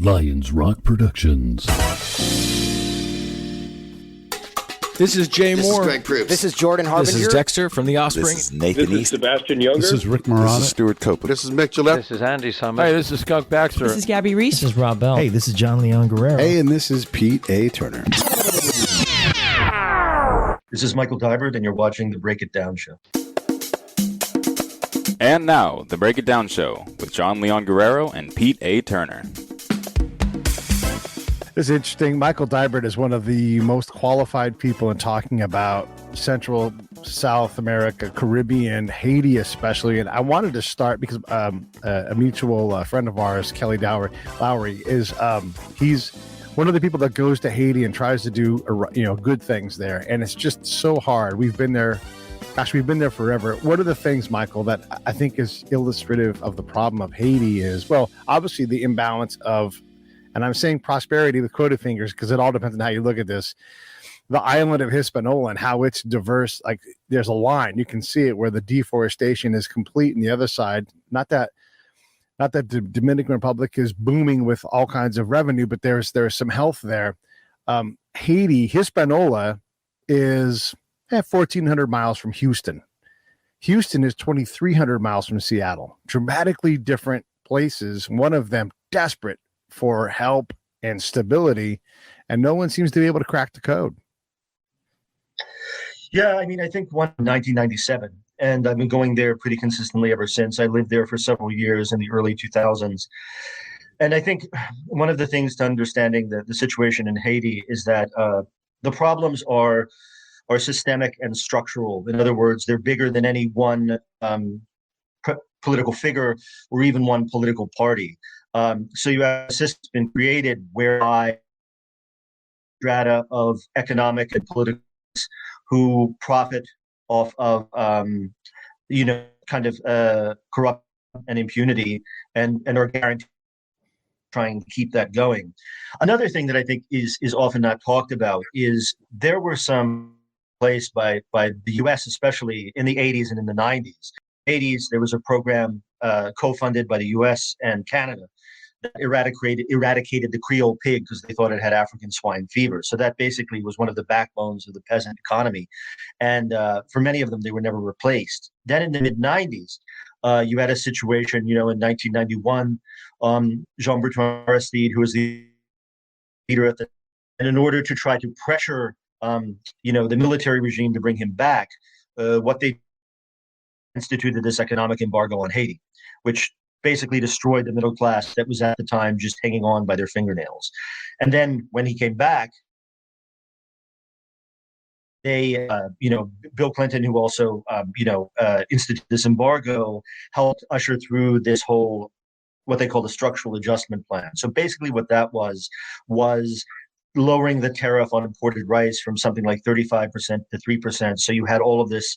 Lions Rock Productions. This is Jay This Moore. is Greg Proops. This is Jordan Harbinger. This is Dexter from The Offspring. This is Nathan This is East. Sebastian Younger. This is Rick Marotta. This is Stuart Copeland. This is Mick Gillette. This is Andy Summers. Hey, this is Skunk Baxter. This is Gabby Reese. This is Rob Bell. Hey, this is John Leon Guerrero. Hey, and this is Pete A. Turner. This is Michael Dybert, and you're watching The Break It Down Show. And now, The Break It Down Show with John Leon Guerrero and Pete A. Turner. It's interesting. Michael Dybert is one of the most qualified people in talking about Central, South America, Caribbean, Haiti especially. And I wanted to start because a mutual friend of ours, Kelly Lowry, is he's one of the people that goes to Haiti and tries to do good things there. And it's just so hard. We've been there. Gosh, we've been there forever. One of the things, Michael, that I think is illustrative of the problem of Haiti is, well, obviously the imbalance of, and I'm saying prosperity with quoted fingers because it all depends on how you look at this, the island of Hispaniola and how it's diverse. Like there's a line, you can see it where the deforestation is complete, and the other side, not that the Dominican Republic is booming with all kinds of revenue, but there's some health there. Haiti, Hispaniola is 1,400 miles from Houston. Houston is 2,300 miles from Seattle. Dramatically different places. One of them desperate for help and stability, and no one seems to be able to crack the code. Yeah, I mean, I think one in 1997, and I've been going there pretty consistently ever since. I lived there for several years in the early 2000s. And I think one of the things to understanding the situation in Haiti is that the problems are systemic and structural. In other words, they're bigger than any one political figure or even one political party. So you have a system been created whereby strata of economic and political who profit off of corrupt and impunity and are guaranteed trying to keep that going. Another thing that I think is often not talked about is there were some placed by the U.S., especially in the 80s and in the 90s. 80s, there was a program co-funded by the U.S. and Canada that eradicated the Creole pig because they thought it had African swine fever. So that basically was one of the backbones of the peasant economy. And for many of them, they were never replaced. Then in the mid-90s, you had a situation, in 1991, Jean-Bertrand Aristide, who was the leader at the time, and in order to try to pressure the military regime to bring him back, what they instituted this economic embargo on Haiti, which basically destroyed the middle class that was at the time just hanging on by their fingernails. And then when he came back, they, Bill Clinton, who also, instituted this embargo, helped usher through this whole, what they call the structural adjustment plan. So basically what that was lowering the tariff on imported rice from something like 35% to 3%. So you had all of this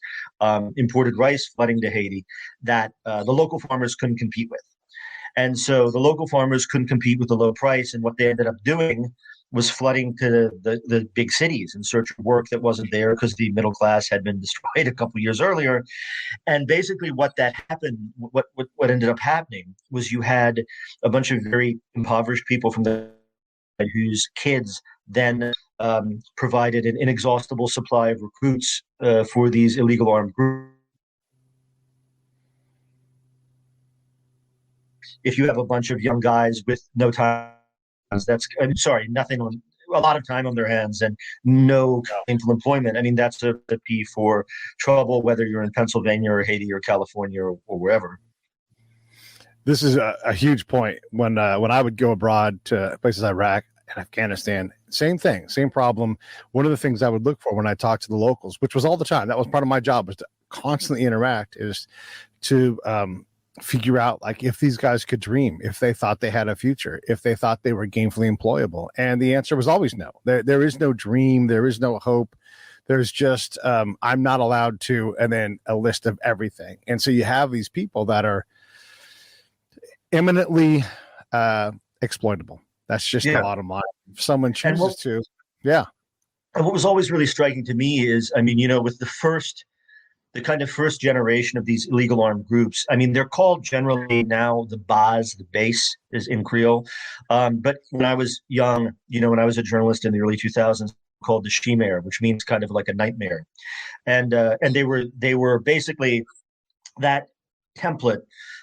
imported rice flooding to Haiti that the local farmers couldn't compete with. And so the local farmers couldn't compete with the low price. And what they ended up doing was flooding to the big cities in search of work that wasn't there because the middle class had been destroyed a couple of years earlier. And basically what ended up happening was you had a bunch of very impoverished people from whose kids then provided an inexhaustible supply of recruits for these illegal armed groups. If you have a bunch of young guys with no time, a lot of time on their hands and no gainful employment, I mean, that's a recipe for trouble, whether you're in Pennsylvania or Haiti or California or wherever. This is a huge point. When I would go abroad to places like Iraq and Afghanistan, same thing, same problem. One of the things I would look for when I talked to the locals, which was all the time, that was part of my job, was to constantly interact, is to figure out like if these guys could dream, if they thought they had a future, if they thought they were gainfully employable. And the answer was always no. There is no dream. There is no hope. There's just I'm not allowed to, and then a list of everything. And so you have these people that are eminently exploitable. That's just the bottom line. If someone chooses to, yeah. And what was always really striking to me is, I mean, with the first the kind of first generation of these illegal armed groups. I mean, they're called generally now the base, the base is in Creole. But when I was young, when I was a journalist in the early 2000s, called the Chimer, which means kind of like a nightmare. And they were basically, that template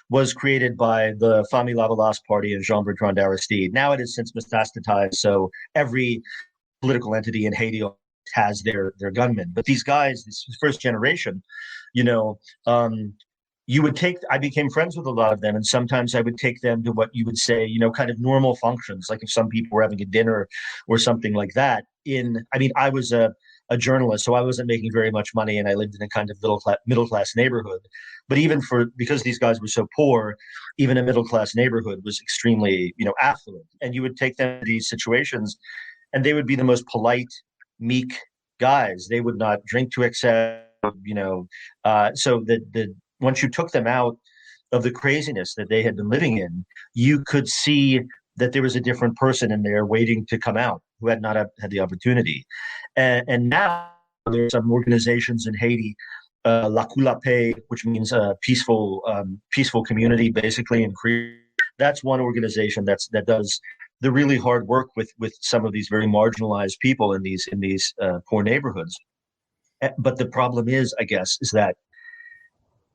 was created by the Famille Lavalas party and Jean-Bertrand Aristide. Now it has since metastasized, so every political entity in Haiti has their gunmen. But these guys, this first generation, I became friends with a lot of them, and sometimes I would take them to what you would say, kind of normal functions, like if some people were having a dinner or something like that. I was a journalist, so I wasn't making very much money, and I lived in a kind of middle class neighborhood. But because these guys were so poor, even a middle class neighborhood was extremely, affluent. And you would take them to these situations, and they would be the most polite, meek guys. They would not drink to excess, so that once you took them out of the craziness that they had been living in, you could see that there was a different person in there waiting to come out who had not had the opportunity. And now there's some organizations in Haiti, Haiku A, which means peaceful community, basically in Creole. That's one organization that does the really hard work with some of these very marginalized people in these poor neighborhoods. But the problem is, I guess, is that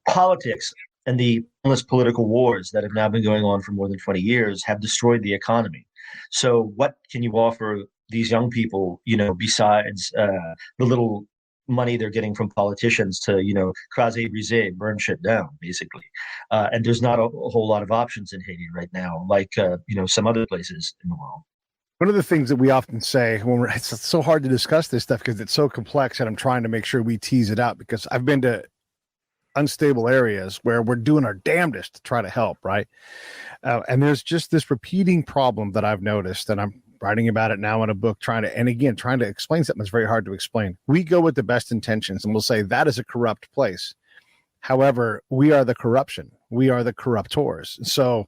politics and the endless political wars that have now been going on for more than 20 years have destroyed the economy. So what can you offer these young people, besides the little money they're getting from politicians to, craser briser, burn shit down, basically. And there's not a whole lot of options in Haiti right now, like, some other places in the world. One of the things that we often say when it's so hard to discuss this stuff because it's so complex, and I'm trying to make sure we tease it out, because I've been to unstable areas where we're doing our damnedest to try to help, right? And there's just this repeating problem that I've noticed, and I'm writing about it now in a book, trying to explain something that's very hard to explain. We go with the best intentions and we'll say that is a corrupt place. However, we are the corruption. We are the corruptors. So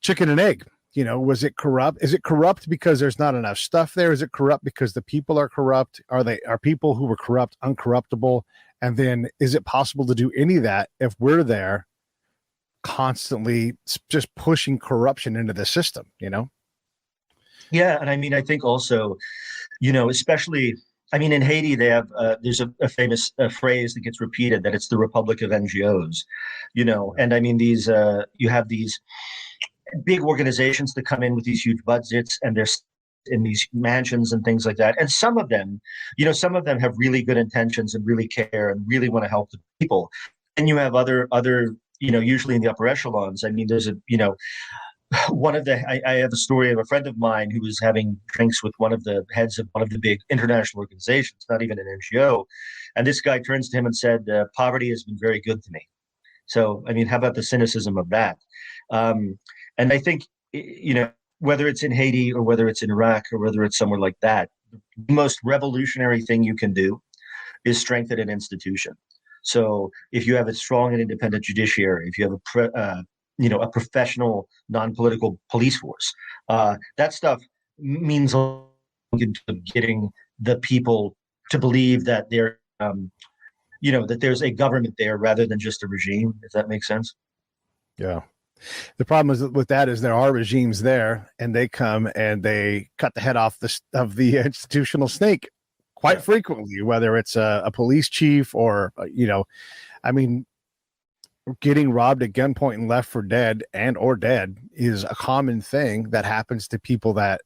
chicken and egg, was it corrupt? Is it corrupt because there's not enough stuff there? Is it corrupt because the people are corrupt? Are people who were corrupt uncorruptible? And then is it possible to do any of that if we're there constantly just pushing corruption into the system, Yeah. And I think also, especially, in Haiti, they have, there's a famous phrase that gets repeated that it's the Republic of NGOs, and these, you have these big organizations that come in with these huge budgets, and they're in these mansions and things like that. And some of them have really good intentions and really care and really want to help the people. And you have other, usually in the upper echelons. There's I have a story of a friend of mine who was having drinks with one of the heads of one of the big international organizations, not even an NGO. And this guy turns to him and said, poverty has been very good to me. So, how about the cynicism of that? And I think, whether it's in Haiti or whether it's in Iraq or whether it's somewhere like that, the most revolutionary thing you can do is strengthen an institution. So if you have a strong and independent judiciary, if you have a professional, non-political police force, that stuff means a lot to getting the people to believe that that there's a government there rather than just a regime, if that makes sense. Yeah. The problem is with that is there are regimes there, and they come and they cut the head off of the institutional snake quite frequently, whether it's a police chief or, getting robbed at gunpoint and left for dead or dead is a common thing that happens to people that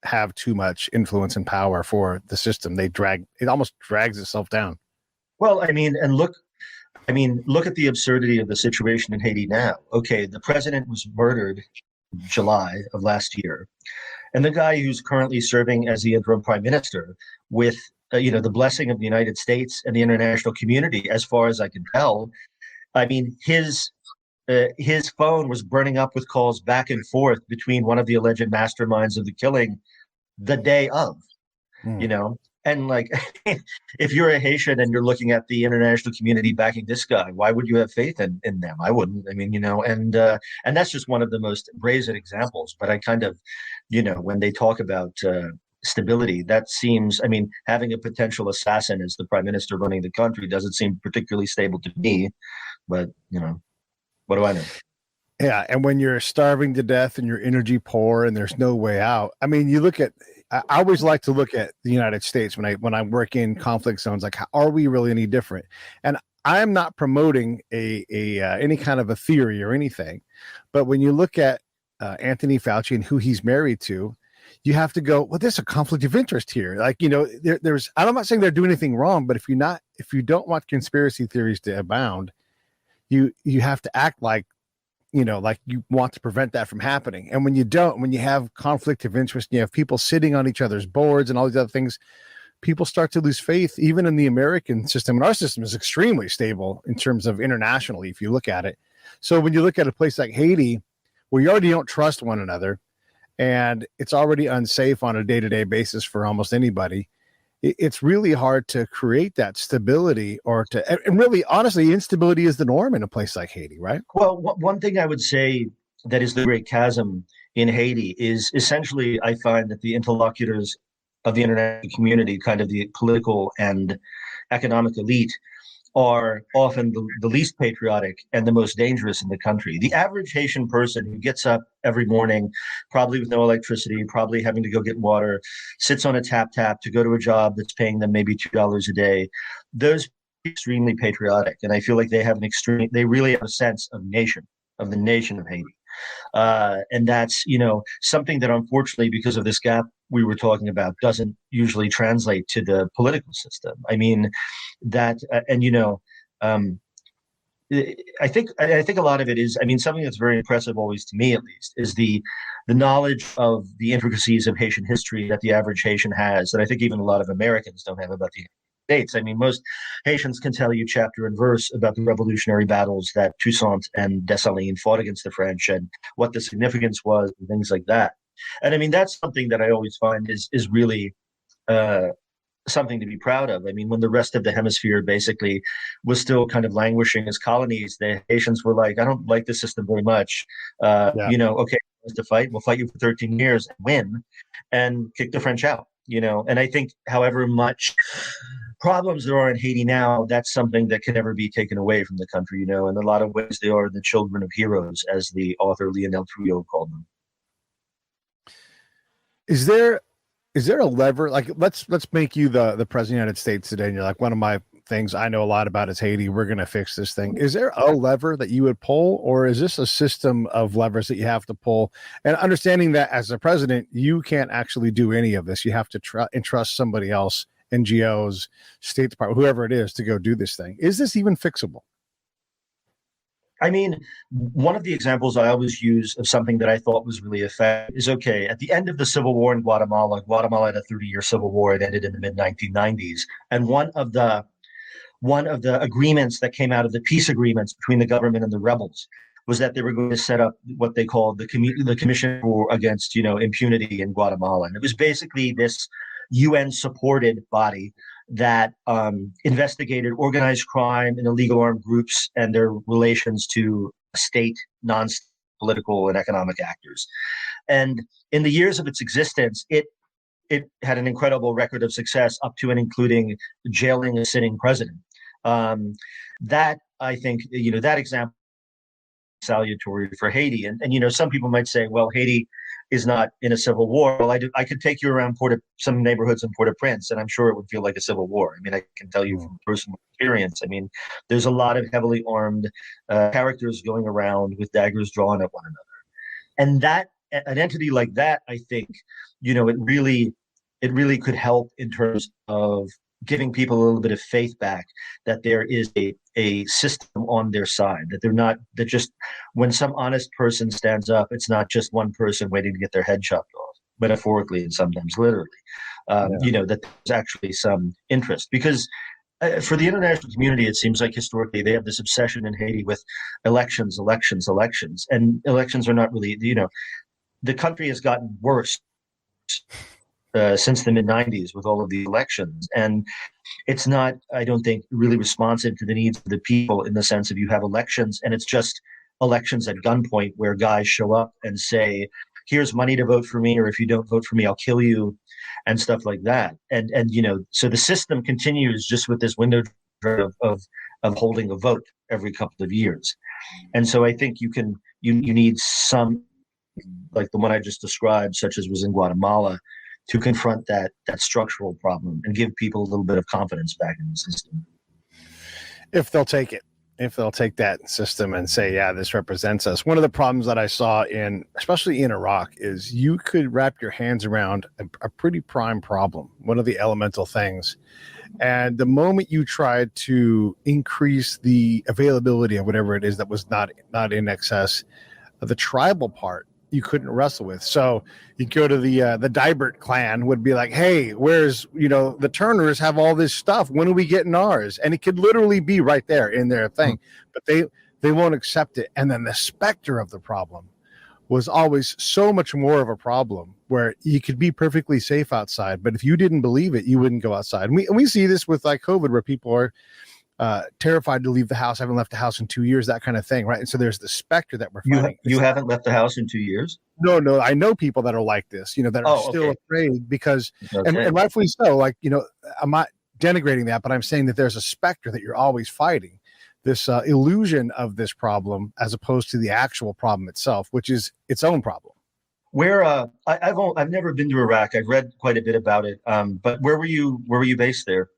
have too much influence and power for the system. It almost drags itself down. Well, look at the absurdity of the situation in Haiti now. Okay, the president was murdered in July of last year. And the guy who's currently serving as the interim prime minister with, the blessing of the United States and the international community, as far as I can tell, his phone was burning up with calls back and forth between one of the alleged masterminds of the killing the day of, And if you're a Haitian and you're looking at the international community backing this guy, why would you have faith in them? I wouldn't. And that's just one of the most brazen examples. But I kind of, when they talk about stability. That seems, I mean, having a potential assassin as the prime minister running the country doesn't seem particularly stable to me, but what do I know? Yeah, and when you're starving to death and you're energy poor and there's no way out, I mean, you look at. I always like to look at the United States when I work in conflict zones. Like, are we really any different? And I am not promoting any kind of a theory or anything, but when you look at Anthony Fauci and who he's married to, you have to go, well, there's a conflict of interest here. Like, there's. I'm not saying they're doing anything wrong, but if you don't want conspiracy theories to abound, you have to act like you want to prevent that from happening. And when you have conflict of interest, you have people sitting on each other's boards and all these other things, people start to lose faith, even in the American system. And our system is extremely stable in terms of internationally, if you look at it. So when you look at a place like Haiti, where you already don't trust one another, and it's already unsafe on a day-to-day basis for almost anybody, it's really hard to create that stability and really, honestly, instability is the norm in a place like Haiti, right? Well, one thing I would say that is the great chasm in Haiti is essentially, I find that the interlocutors of the international community, kind of the political and economic elite, are often the least patriotic and the most dangerous in the country. The average Haitian person who gets up every morning, probably with no electricity, probably having to go get water, sits on a tap to go to a job that's paying them maybe $2 a day, those are extremely patriotic. And I feel like they really have a sense of the nation of Haiti. And that's, something that unfortunately, because of this gap we were talking about, doesn't usually translate to the political system. I mean, that, I think a lot of it is, I mean, something that's very impressive always to me, at least, is the knowledge of the intricacies of Haitian history that the average Haitian has, that I think even a lot of Americans don't have about the United States. I mean, most Haitians can tell you chapter and verse about the revolutionary battles that Toussaint and Dessalines fought against the French and what the significance was and things like that. And I mean, that's something that I always find is really something to be proud of. I mean, when the rest of the hemisphere basically was still kind of languishing as colonies, the Haitians were like, I don't like the system very much. Okay, to fight, we'll fight you for 13 years and win and kick the French out, And I think however much problems there are in Haiti now, that's something that can never be taken away from the country, In a lot of ways, they are the children of heroes, as the author Lionel Trujillo called them. Is there a lever? Like, let's make you the president of the United States today, and you're like, one of my things I know a lot about is Haiti. We're going to fix this thing. Is there a lever that you would pull, or is this a system of levers that you have to pull? And understanding that as a president, you can't actually do any of this. You have to entrust somebody else, NGOs, State Department, whoever it is, to go do this thing. Is this even fixable? I mean, one of the examples I always use of something that I thought was really effective is, okay, at the end of the Civil War in Guatemala had a 30-year civil war. It ended in the mid-1990s. And one of the agreements that came out of the peace agreements between the government and the rebels was that they were going to set up what they called the Commission Against Impunity in Guatemala. And it was basically this UN-supported body that investigated organized crime and illegal armed groups and their relations to state, non-political, and economic actors. And in the years of its existence, it had an incredible record of success, up to and including jailing a sitting president. That, I think, that example is salutary for Haiti. And some people might say, well, Haiti is not in a civil war. Well, I could take you around some neighborhoods in Port-au-Prince, and I'm sure it would feel like a civil war. I mean, I can tell you from personal experience. I mean, there's a lot of heavily armed characters going around with daggers drawn at one another. And that an entity like that, I think, it really could help in terms of giving people a little bit of faith back that there is a system on their side, that just when some honest person stands up, it's not just one person waiting to get their head chopped off, metaphorically and sometimes literally, that there's actually some interest. Because for the international community, it seems like historically they have this obsession in Haiti with elections, and elections are not really, the country has gotten worse since the mid-90s with all of the elections. And it's not, I don't think, really responsive to the needs of the people, in the sense of you have elections and it's just elections at gunpoint where guys show up and say, here's money to vote for me, or if you don't vote for me, I'll kill you. and stuff like that. And so the system continues just with this window of holding a vote every couple of years. And so I think you need some, like the one I just described, such as was in Guatemala, to confront that structural problem and give people a little bit of confidence back in the system. If they'll take it, if they'll take that system and say, yeah, this represents us. One of the problems that I saw especially in Iraq, is you could wrap your hands around a pretty prime problem, one of the elemental things. And the moment you tried to increase the availability of whatever it is that was not in excess, the tribal part, you couldn't wrestle with. So you go to the Dybert clan would be like, hey, where's, the Turners have all this stuff. When are we getting ours? And it could literally be right there in their thing, but they won't accept it. And then the specter of the problem was always so much more of a problem, where you could be perfectly safe outside, but if you didn't believe it, you wouldn't go outside. And we see this with like COVID, where people are terrified to leave the house, haven't left the house in 2 years, that kind of thing, right? And so there's the specter that we're fighting. You haven't left the house in 2 years? No, I know people that are like this, that are still afraid because, and rightfully so, like, I'm not denigrating that, but I'm saying that there's a specter that you're always fighting, this illusion of this problem, as opposed to the actual problem itself, which is its own problem. Where I've never been to Iraq. I've read quite a bit about it. But where were you based there?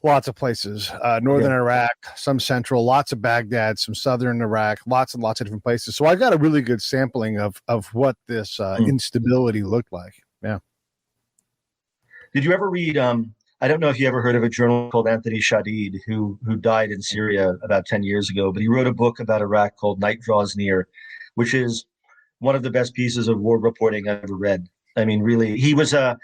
Lots of places, northern Iraq, some central, lots of Baghdad, some southern Iraq, lots and lots of different places. So I got a really good sampling of what this instability looked like. Yeah. Did you ever read? I don't know if you ever heard of a journalist called Anthony Shadid, who died in Syria about 10 years ago, but he wrote a book about Iraq called Night Draws Near, which is one of the best pieces of war reporting I've ever read. I mean, really, he was a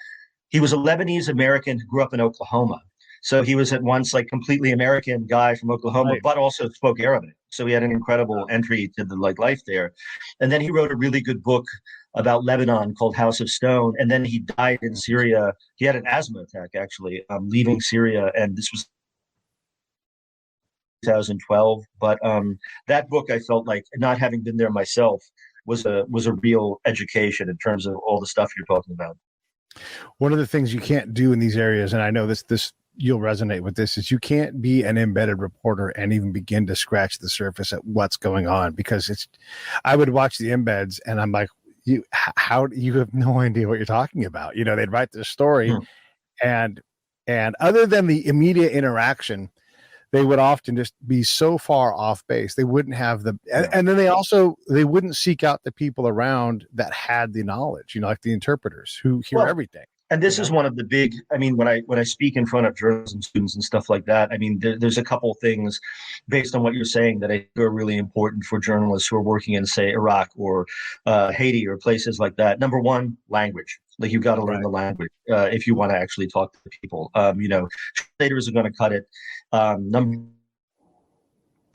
Lebanese American who grew up in Oklahoma. So he was at once like completely American guy from Oklahoma, but also spoke Arabic. So he had an incredible entry to the life there. And then he wrote a really good book about Lebanon called House of Stone. And then he died in Syria. He had an asthma attack, actually, leaving Syria. And this was 2012. But that book, I felt like, not having been there myself, was a real education in terms of all the stuff you're talking about. One of the things you can't do in these areas, and I know this you'll resonate with this, is you can't be an embedded reporter and even begin to scratch the surface at what's going on, because I would watch the embeds and I'm like, you have no idea what you're talking about. They'd write this story and other than the immediate interaction, they would often just be so far off base. They wouldn't have and then they wouldn't seek out the people around that had the knowledge, like the interpreters who hear everything. And this is one of the big, I mean, when I speak in front of journalism students and stuff like that, I mean, there's a couple of things based on what you're saying that I think are really important for journalists who are working in, say, Iraq or Haiti or places like that. Number one, language. Like, you've got to learn the language if you want to actually talk to people. Translators are going to cut it.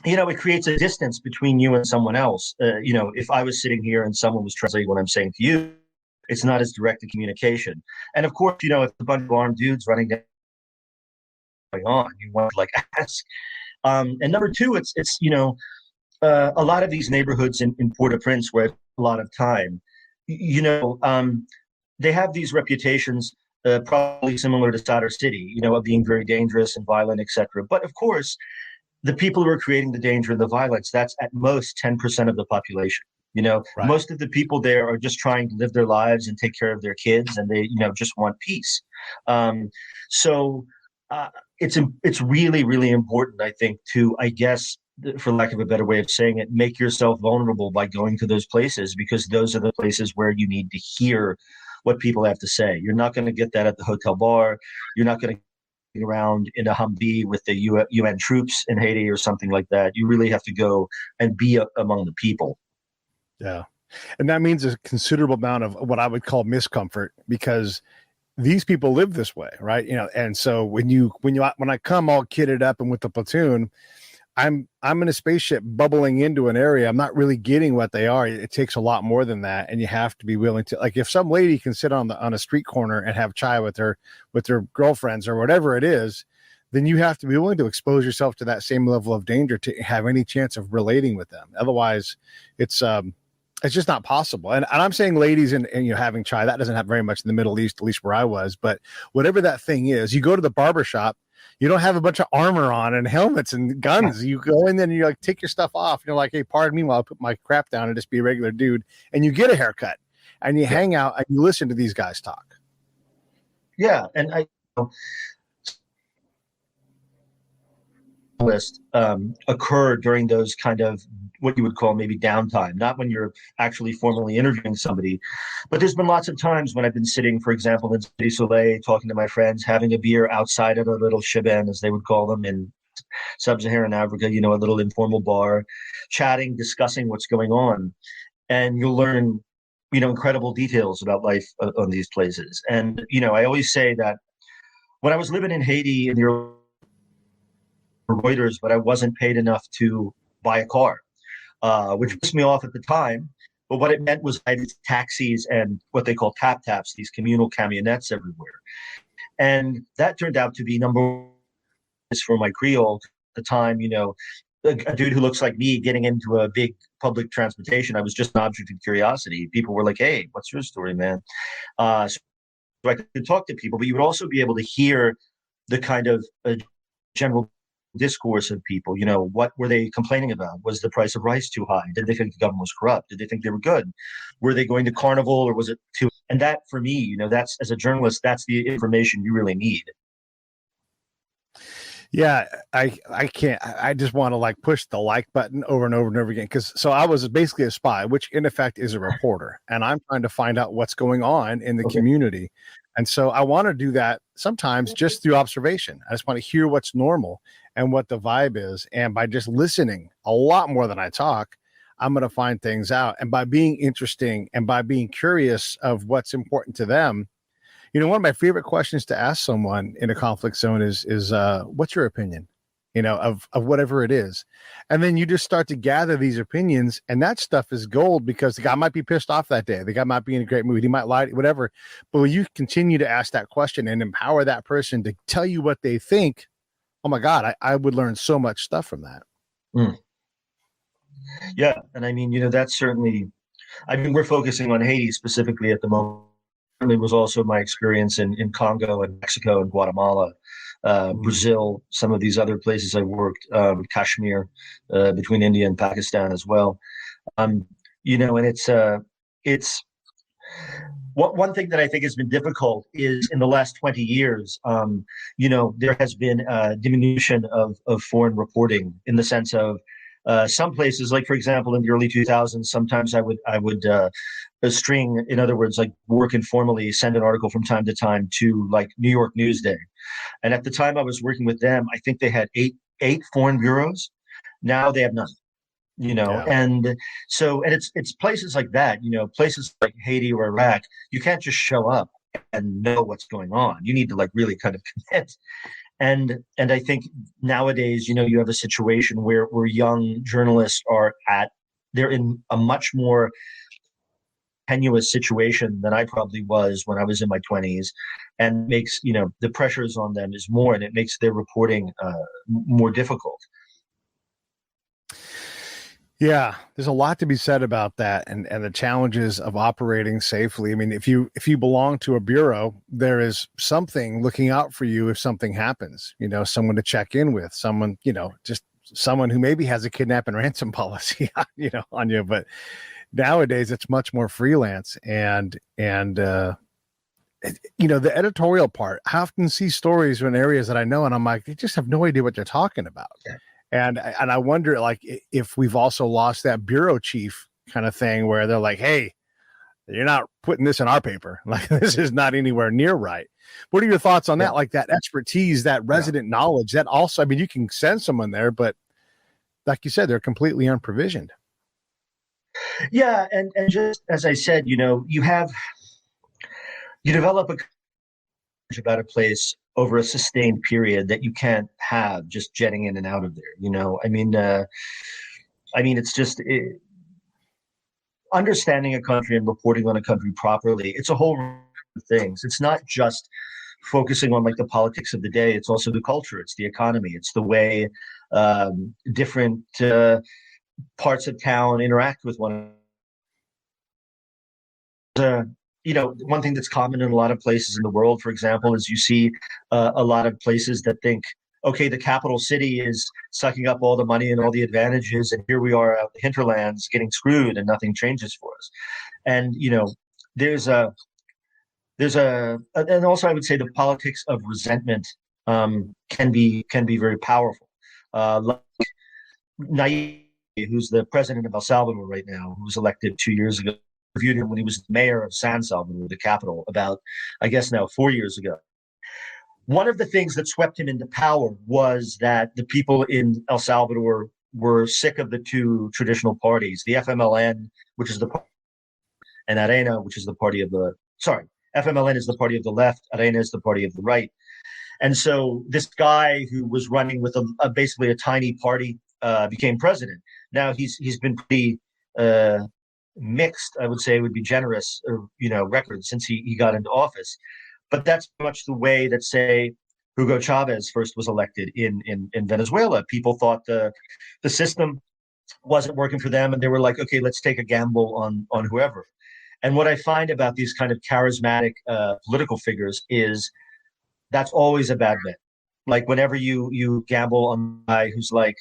It creates a distance between you and someone else. If I was sitting here and someone was translating what I'm saying to you, it's not as direct a communication. And of course, if a bunch of armed dudes running down going on, you want to ask. And number two, it's a lot of these neighborhoods in Port-au-Prince, where I have a lot of time, they have these reputations, probably similar to Sadr City, of being very dangerous and violent, etc. But of course, the people who are creating the danger and the violence, that's at most 10% of the population. Most of the people there are just trying to live their lives and take care of their kids, and they, just want peace. So it's really, really important, I think, to, I guess, for lack of a better way of saying it, make yourself vulnerable by going to those places, because those are the places where you need to hear what people have to say. You're not going to get that at the hotel bar. You're not going to get around in a Humvee with the UN troops in Haiti or something like that. You really have to go and be among the people. Yeah. And that means a considerable amount of what I would call miscomfort, because these people live this way, right? And so when I come all kitted up and with the platoon, I'm in a spaceship bubbling into an area. I'm not really getting what they are. It takes a lot more than that. And you have to be willing to, like, if some lady can sit on a street corner and have chai with her girlfriends or whatever it is, then you have to be willing to expose yourself to that same level of danger to have any chance of relating with them. Otherwise, it's It's just not possible. And I'm saying ladies and having chai, that doesn't have very much in the Middle East, at least where I was. But whatever that thing is, you go to the barber shop, you don't have a bunch of armor on and helmets and guns. You go in there and you like take your stuff off. You're like, hey, pardon me while I put my crap down and just be a regular dude. And you get a haircut and you hang out and you listen to these guys talk. Yeah. And list occur during those kind of what you would call maybe downtime, not when you're actually formally interviewing somebody. But there's been lots of times when I've been sitting, for example, in Cité Soleil, talking to my friends, having a beer outside of a little shebang, as they would call them in sub-Saharan Africa, a little informal bar, chatting, discussing what's going on. And you'll learn, incredible details about life on these places. And, I always say that when I was living in Haiti in the early Reuters, but I wasn't paid enough to buy a car, which pissed me off at the time. But what it meant was I had taxis and what they call taps, these communal camionettes everywhere. And that turned out to be number one for my Creole at the time, a dude who looks like me getting into a big public transportation. I was just an object of curiosity. People were like, hey, what's your story, man? So I could talk to people, but you would also be able to hear the kind of general discourse of people. What were they complaining about? Was the price of rice too high? Did they think the government was corrupt? Did they think they were good? Were they going to carnival, or was it too? And that, for me, that's, as a journalist, that's the information you really need. Yeah, I can't. I just want to push the like button over and over and over again. So I was basically a spy, which in effect is a reporter, and I'm trying to find out what's going on in the community. And so I want to do that sometimes just through observation. I just want to hear what's normal and what the vibe is. And by just listening a lot more than I talk, I'm going to find things out. And by being interesting and by being curious of what's important to them, one of my favorite questions to ask someone in a conflict zone is what's your opinion, of whatever it is. And then you just start to gather these opinions, and that stuff is gold, because the guy might be pissed off that day. The guy might be in a great mood. He might lie, whatever. But when you continue to ask that question and empower that person to tell you what they think, oh my God, I would learn so much stuff from that. Mm. Yeah. And I mean, that's certainly, we're focusing on Haiti specifically at the moment. It was also my experience in Congo and Mexico and Guatemala, Brazil, some of these other places I worked, Kashmir, between India and Pakistan as well. And it's one thing that I think has been difficult is in the last 20 years, there has been a diminution of foreign reporting, in the sense of some places, like, for example, in the early 2000s, sometimes I would string, in other words, work informally, send an article from time to time to New York Newsday. And at the time I was working with them, I think they had eight foreign bureaus. Now they have none, Yeah. And so, and it's places like that, places like Haiti or Iraq, you can't just show up and know what's going on. You need to really kind of commit. And I think nowadays, you have a situation where young journalists they're in a much more tenuous situation than I probably was when I was in my 20s, and makes, the pressures on them is more, and it makes their reporting more difficult. Yeah, there's a lot to be said about that, and the challenges of operating safely. I mean, if you belong to a bureau, there is something looking out for you if something happens. Someone to check in with, someone, just someone who maybe has a kidnap and ransom policy, on you. But nowadays, it's much more freelance, and the editorial part. I often see stories in areas that I know, and I'm like, they just have no idea what they're talking about. Yeah. And I wonder, if we've also lost that bureau chief kind of thing, where they're like, hey, you're not putting this in our paper. This is not anywhere near right. What are your thoughts on that? That expertise, that resident knowledge, that also, you can send someone there, but like you said, they're completely unprovisioned. Yeah. And just as I said, you develop about a place over a sustained period that you can't have just jetting in and out of there. It's just understanding a country and reporting on a country properly. It's a whole range of things. It's not just focusing on the politics of the day. It's also the culture. It's the economy. It's the way different parts of town interact with one another. one thing that's common in a lot of places in the world, for example, is you see a lot of places that think, okay, the capital city is sucking up all the money and all the advantages, and here we are out in the hinterlands getting screwed, and nothing changes for us. And there's a and also I would say the politics of resentment can be very powerful. Like Nayib, who's the president of El Salvador right now, who was elected 2 years ago, interviewed him when he was mayor of San Salvador, the capital, about, I guess now 4 years ago. One of the things that swept him into power was that the people in El Salvador were sick of the two traditional parties, the FMLN, which is the party, and Arena, which is the party of the, FMLN is the party of the left, Arena is the party of the right. And so this guy who was running with basically a tiny party became president. Now he's been pretty mixed, I would say would be generous, record since he got into office. But that's much the way that, say, Hugo Chavez first was elected in Venezuela. People thought the system wasn't working for them, and they were like, okay, let's take a gamble on whoever. And what I find about these kind of charismatic political figures is that's always a bad bet. Like whenever you gamble on a guy who's like,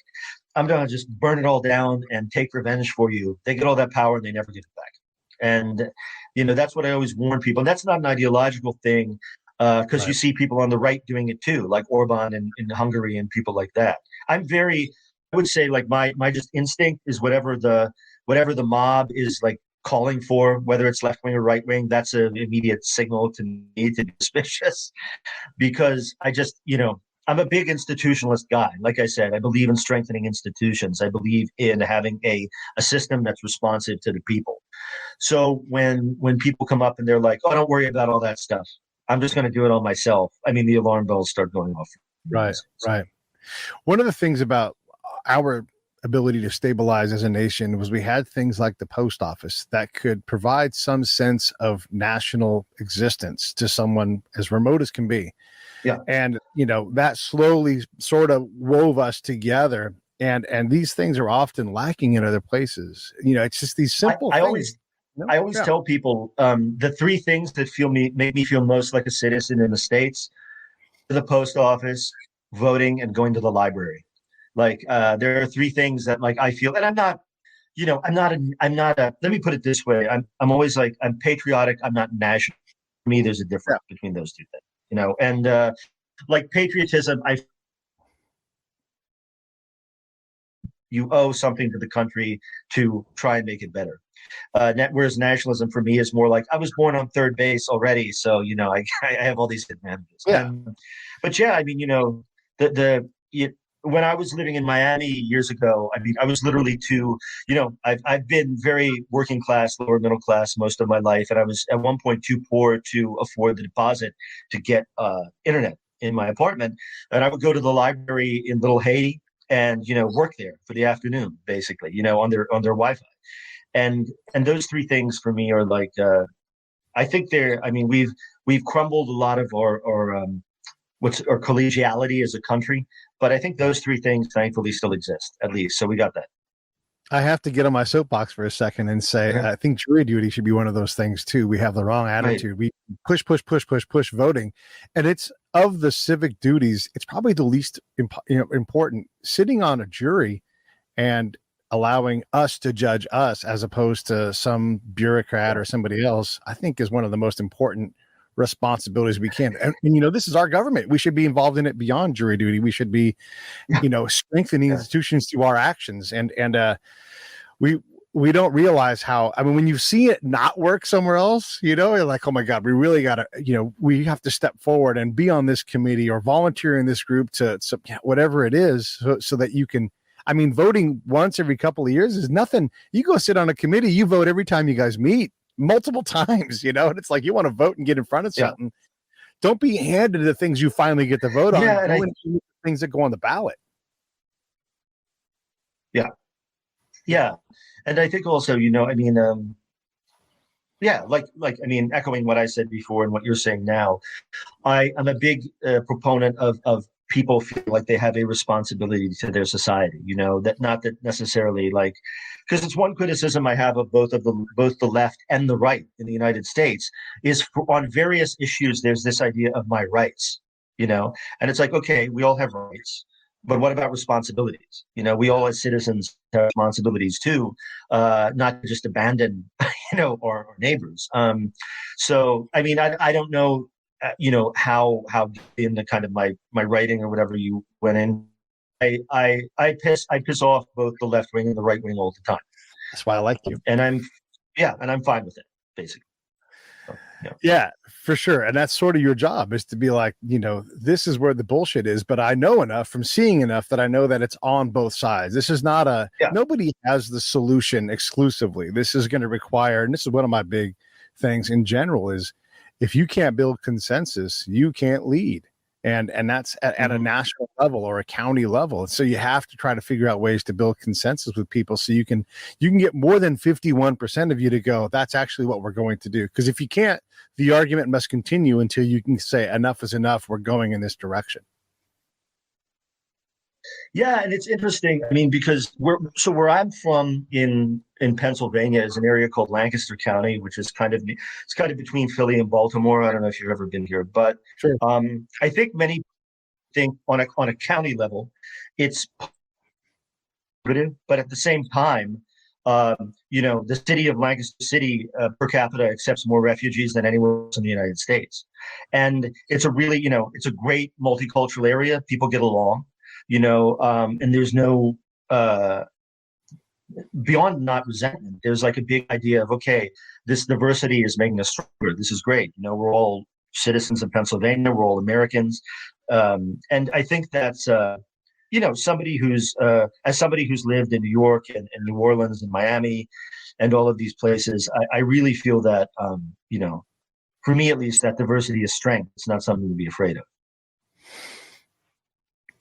I'm going to just burn it all down and take revenge for you, they get all that power and they never give it back. And, that's what I always warn people. And that's not an ideological thing, because right. You see people on the right doing it too, like Orban in Hungary and people like that. I would say like my just instinct is whatever the mob is like calling for, whether it's left wing or right wing, that's an immediate signal to me to be suspicious, because I just, I'm a big institutionalist guy. Like I said, I believe in strengthening institutions. I believe in having a system that's responsive to the people. So when people come up and they're like, oh, don't worry about all that stuff, I'm just going to do it all myself, I mean, the alarm bells start going off. Right. One of the things about our ability to stabilize as a nation was we had things like the post office that could provide some sense of national existence to someone as remote as can be. Yeah. And, that slowly sort of wove us together. And these things are often lacking in other places. It's just these simple things. I always tell people the three things that make me feel most like a citizen in the States: the post office, voting, and going to the library. Like there are three things that like I feel, and I'm not let me put it this way. I'm always like, I'm patriotic. I'm not national. For me, there's a difference between those two things, and like patriotism, you owe something to the country to try and make it better. Whereas nationalism for me is more like, I was born on third base already, so I have all these advantages. Yeah. But yeah, I mean, when I was living in Miami years ago, I mean, I was literally I've been very working class, lower middle class most of my life, and I was at one point too poor to afford the deposit to get internet in my apartment, and I would go to the library in Little Haiti and work there for the afternoon, basically, on their Wi-Fi. And those three things for me are like, I think we've crumbled a lot of our collegiality as a country, but I think those three things thankfully still exist, at least. So we got that. I have to get on my soapbox for a second and say, I think jury duty should be one of those things too. We have the wrong attitude. Right. We push voting, and it's of the civic duties, it's probably the least important. Sitting on a jury and allowing us to judge us as opposed to some bureaucrat or somebody else, I think is one of the most important responsibilities we can. And this is our government. We should be involved in it beyond jury duty. We should be, strengthening institutions through our actions. And we don't realize how, when you see it not work somewhere else, you're like, oh my God, we really got to, we have to step forward and be on this committee or volunteer in this group to whatever it is, so that you can, voting once every couple of years is nothing. You go sit on a committee, you vote every time you guys meet multiple times, and it's like, you want to vote and get in front of something. Yeah. Don't be handed the things you finally get to vote on. And things that go on the ballot. Yeah. Yeah. And I think also, echoing what I said before and what you're saying now, I'm a big proponent of people feel like they have a responsibility to their society. That not that necessarily like, because it's one criticism I have of both the left and the right in the United States is on various issues. There's this idea of my rights, and it's like, okay, we all have rights, but what about responsibilities? We all as citizens have responsibilities too, not just abandon, our neighbors. So, I mean, I don't know, how in the kind of my writing or whatever you went in, I piss off both the left wing and the right wing all the time. That's why I like you. And I'm fine with it, basically. So, Yeah, for sure. And that's sort of your job, is to be like, this is where the bullshit is, but I know enough from seeing enough that I know that it's on both sides. This is not nobody has the solution exclusively. This is going to require, and this is one of my big things in general, is if you can't build consensus, you can't lead. And that's at a national level or a county level. So you have to try to figure out ways to build consensus with people so you can get more than 51% of you to go, that's actually what we're going to do. Because if you can't, the argument must continue until you can say enough is enough. We're going in this direction. Yeah, and it's interesting. I mean, because where I'm from in Pennsylvania is an area called Lancaster County, which is kind of between Philly and Baltimore. I don't know if you've ever been here, but sure. I think many think on a county level, it's positive, but at the same time, the city of Lancaster City per capita accepts more refugees than anywhere else in the United States, and it's a really, it's a great multicultural area. People get along. And there's no beyond not resentment. There's like a big idea of, okay, this diversity is making us stronger. This is great. We're all citizens of Pennsylvania. We're all Americans. And I think that's, somebody who's lived in New York and New Orleans and Miami and all of these places, I really feel that, for me at least, that diversity is strength. It's not something to be afraid of.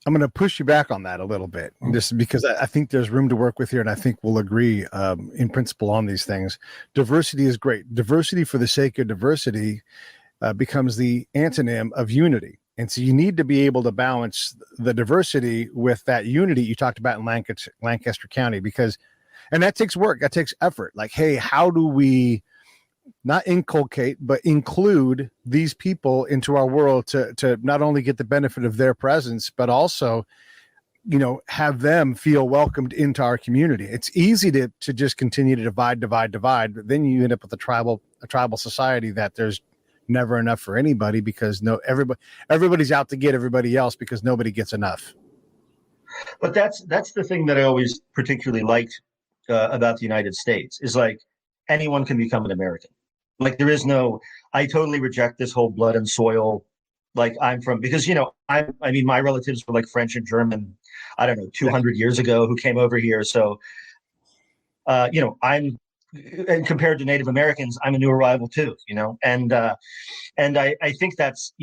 I'm going to push you back on that a little bit, just because I think there's room to work with here, and I think we'll agree in principle on these things. Diversity is great. Diversity for the sake of diversity becomes the antonym of unity. And so you need to be able to balance the diversity with that unity you talked about in Lancaster County, and that takes work, that takes effort. Like, hey, how do we not inculcate, but include these people into our world to not only get the benefit of their presence, but also, have them feel welcomed into our community. It's easy to just continue to divide, but then you end up with a tribal society that there's never enough for anybody, because everybody's out to get everybody else because nobody gets enough. But that's the thing that I always particularly liked about the United States is like anyone can become an American. Like there is no, I totally reject this whole blood and soil. Like I'm from, because, I mean, my relatives were like French and German, I don't know, 200 years ago who came over here. So, and compared to Native Americans, I'm a new arrival too, and I think that's,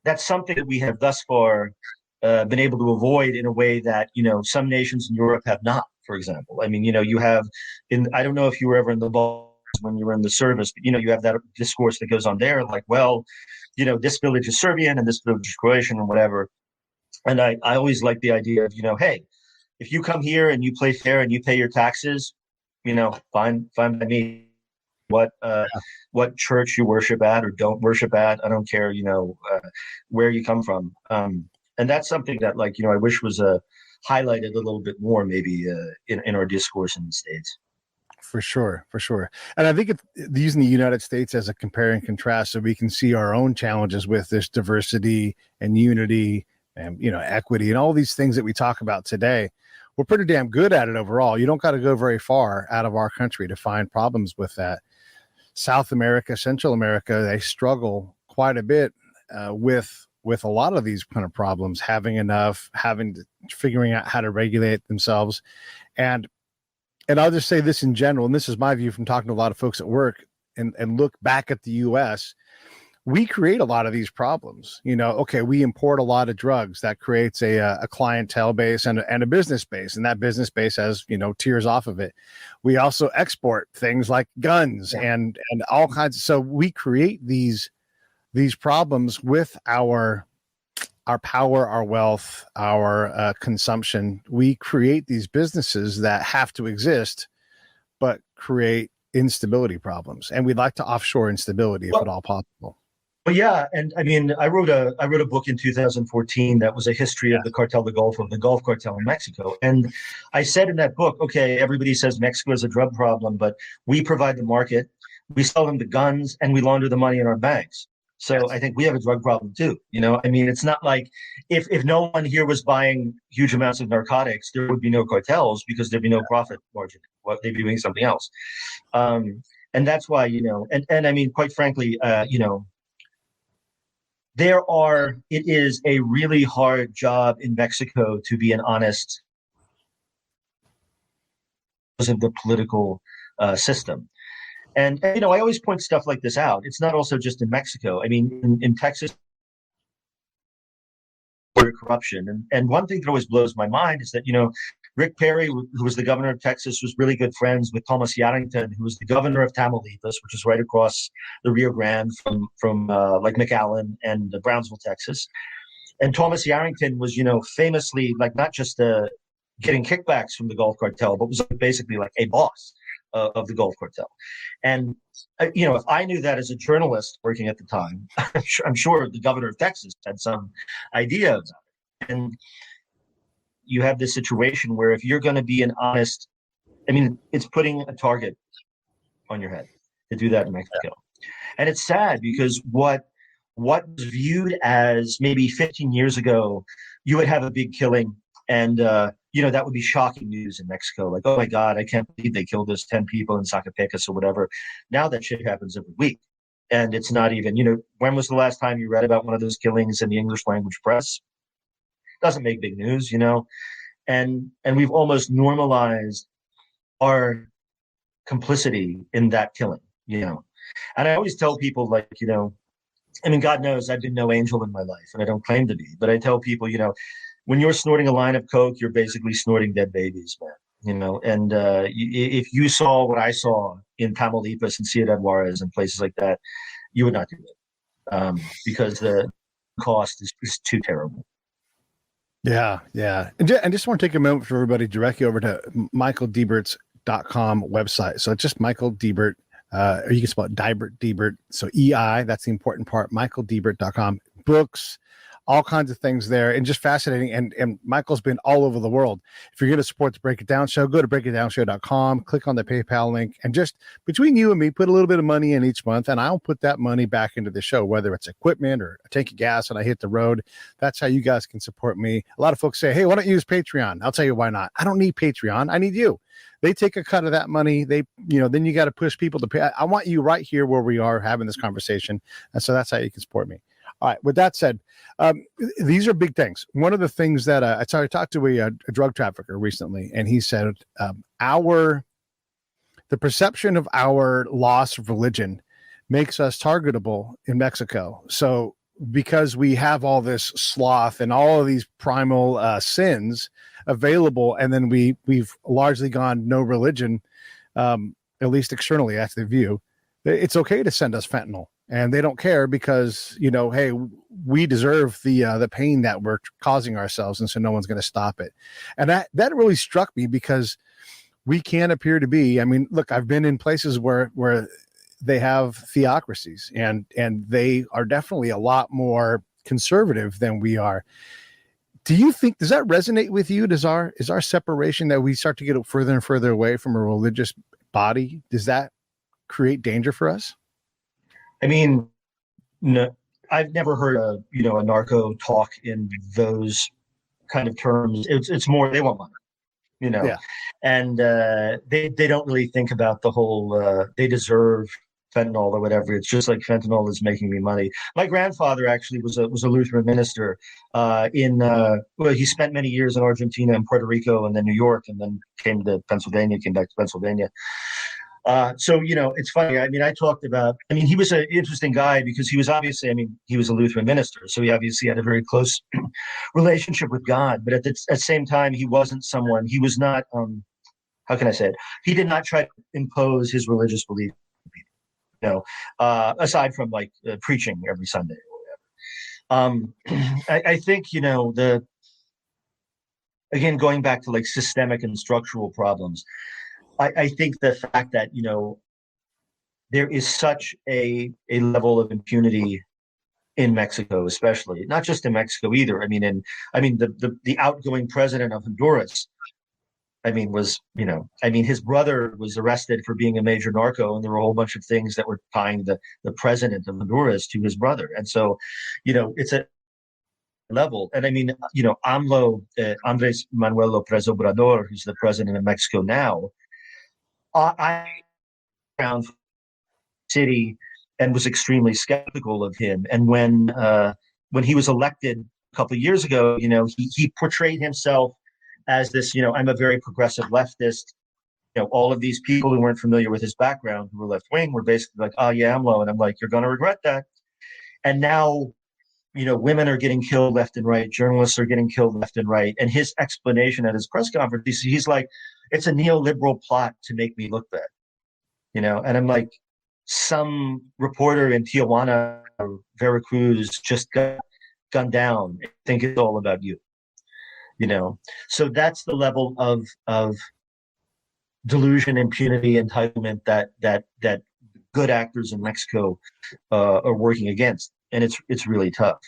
that's something that we have thus far been able to avoid in a way that, some nations in Europe have not, for example. I mean, you have I don't know if you were ever in the ball when you were in the service, but, you have that discourse that goes on there, like, well, this village is Serbian and this village is Croatian and whatever. And I always like the idea of, hey, if you come here and you play fair and you pay your taxes, fine by me. What church you worship at or don't worship at, I don't care, where you come from. And that's something that, like, I wish was highlighted a little bit more, maybe in our discourse in the States. For sure. And I think it's using the United States as a compare and contrast so we can see our own challenges with this diversity and unity and, equity and all these things that we talk about today. We're pretty damn good at it overall. You don't got to go very far out of our country to find problems with that. South America, Central America, they struggle quite a bit with a lot of these kind of problems, figuring out how to regulate themselves. And I'll just say this in general, and this is my view from talking to a lot of folks at work and look back at the U.S., we create a lot of these problems. Okay, we import a lot of drugs. That creates a clientele base and a business base, and that business base has, tiers off of it. We also export things like guns and all kinds. So we create these problems with our our power, our wealth, our consumption, we create these businesses that have to exist, but create instability problems. And we'd like to offshore instability if at all possible. Well, yeah, and I mean, I wrote a book in 2014 that was a history of the Cartel de Golfo, the Gulf Cartel in Mexico. And I said in that book, okay, everybody says Mexico is a drug problem, but we provide the market, we sell them the guns, and we launder the money in our banks. So I think we have a drug problem too. I mean, it's not like if no one here was buying huge amounts of narcotics, there would be no cartels because there'd be no profit margin. They'd be doing something else. And that's why, and I mean, quite frankly, it is a really hard job in Mexico to be an honest of the political system. And I always point stuff like this out. It's not also just in Mexico. I mean, in Texas, corruption. And one thing that always blows my mind is that, Rick Perry, who was the governor of Texas, was really good friends with Thomas Yarrington, who was the governor of Tamaulipas, which is right across the Rio Grande from like McAllen and Brownsville, Texas. And Thomas Yarrington was, famously like not just getting kickbacks from the Gulf Cartel, but was basically like a boss of the Gulf Cartel. And, if I knew that as a journalist working at the time, I'm sure the governor of Texas had some idea about it. And you have this situation where if you're going to be an honest, I mean, it's putting a target on your head to do that in Mexico. And it's sad because what was viewed as maybe 15 years ago, you would have a big killing and, that would be shocking news in Mexico. Like, oh my God, I can't believe they killed those 10 people in Zacatecas or whatever. Now that shit happens every week. And it's not even, when was the last time you read about one of those killings in the English language press? Doesn't make big news, and we've almost normalized our complicity in that killing, And I always tell people, like, I mean, God knows I've been no angel in my life, and I don't claim to be, but I tell people, when you're snorting a line of coke, you're basically snorting dead babies, man. And if you saw what I saw in Tamaulipas and Ciudad Juarez and places like that, you would not do it because the cost is too terrible. Yeah. And I just want to take a moment for everybody to direct you over to michaeldeberts.com website. So it's just Michael Debert, or you can spell it Debert. So EI, that's the important part, michaeldebert.com. Books, all kinds of things there, and just fascinating. And Michael's been all over the world. If you're going to support the Break It Down Show, go to breakitdownshow.com, click on the PayPal link, and just between you and me, put a little bit of money in each month, and I'll put that money back into the show, whether it's equipment or a tank of gas and I hit the road. That's how you guys can support me. A lot of folks say, hey, why don't you use Patreon? I'll tell you why not. I don't need Patreon. I need you. They take a cut of that money. Then you got to push people to pay. I want you right here where we are having this conversation. And so that's how you can support me. All right. With that said, these are big things. One of the things that I talked to a drug trafficker recently, and he said the perception of our loss of religion makes us targetable in Mexico. So because we have all this sloth and all of these primal sins available, and then we've largely gone no religion, at least externally, that's the view. It's okay to send us fentanyl. And they don't care because, hey, we deserve the pain that we're causing ourselves. And so no one's going to stop it. And that really struck me because we can appear to be, I mean, look, I've been in places where they have theocracies and they are definitely a lot more conservative than we are. Do you think, does that resonate with you? Is our separation that we start to get further and further away from a religious body? Does that create danger for us? I mean, no, I've never heard a narco talk in those kind of terms. It's more they want money, Yeah. And they don't really think about the whole they deserve fentanyl or whatever. It's just like fentanyl is making me money. My grandfather actually was a Lutheran minister he spent many years in Argentina and Puerto Rico and then New York and then came back to Pennsylvania. So, it's funny. I mean, he was an interesting guy because he was obviously, he was a Lutheran minister. So he obviously had a very close relationship with God. But at the same time, he wasn't someone, he was not, how can I say it? He did not try to impose his religious belief, aside from preaching every Sunday or I think, again, going back to like systemic and structural problems, I think the fact that, there is such a level of impunity in Mexico, especially, not just in Mexico either. The outgoing president of Honduras, his brother was arrested for being a major narco, and there were a whole bunch of things that were tying the president of Honduras to his brother. And so, it's a level. And Andres Manuel López Obrador, who's the president of Mexico now, I found city and was extremely skeptical of him. And when he was elected a couple of years ago, he portrayed himself as this, I'm a very progressive leftist. All of these people who weren't familiar with his background, who were left wing, were basically like, "Oh yeah, AMLO," and I'm like, "You're going to regret that." And now, women are getting killed left and right. Journalists are getting killed left and right. And his explanation at his press conference, he's like, "It's a neoliberal plot to make me look bad." And I'm like, some reporter in Tijuana or Veracruz just got gunned down. I think it's all about you. So that's the level of delusion, impunity, entitlement that good actors in Mexico are working against, and it's really tough.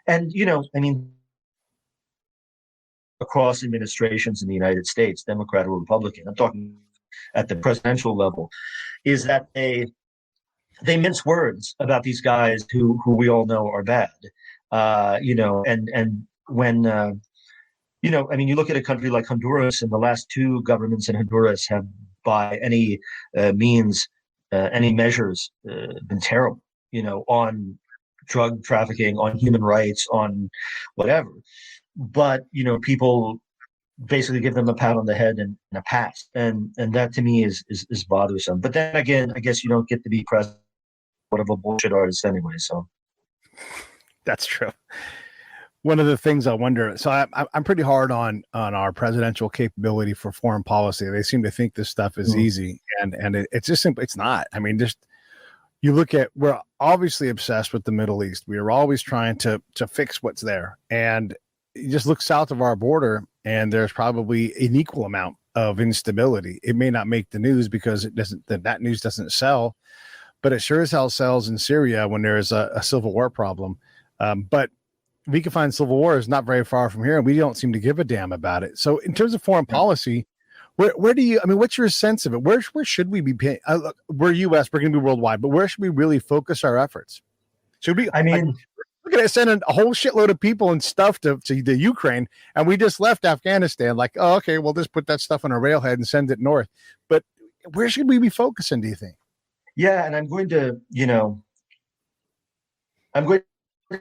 And across administrations in the United States, Democrat or Republican, I'm talking at the presidential level, is that they mince words about these guys who we all know are bad. And when you look at a country like Honduras, and the last two governments in Honduras have, by any means, any measures, been terrible, on drug trafficking, on human rights, on whatever. But, people basically give them a pat on the head and a pass. And that to me is bothersome. But then again, I guess you don't get to be president of a bullshit artist anyway. So that's true. One of the things I wonder, so I'm pretty hard on our presidential capability for foreign policy. They seem to think this stuff is easy, and it's just simple. It's not. You look at, we're obviously obsessed with the Middle East. We are always trying to fix what's there, and you just look south of our border, and there's probably an equal amount of instability. It may not make the news because that news doesn't sell, but it sure as hell sells in Syria when there's a civil war problem. But we can find civil war is not very far from here, and we don't seem to give a damn about it. So in terms of foreign policy, where do you, what's your sense of it? Where should we be paying? We're U.S., we're going to be worldwide, but where should we really focus our efforts? Should we, look at it, sending a whole shitload of people and stuff to the Ukraine, and we just left Afghanistan like, oh, okay, we'll just put that stuff on a railhead and send it north. But where should we be focusing, do you think? Yeah, and I'm going to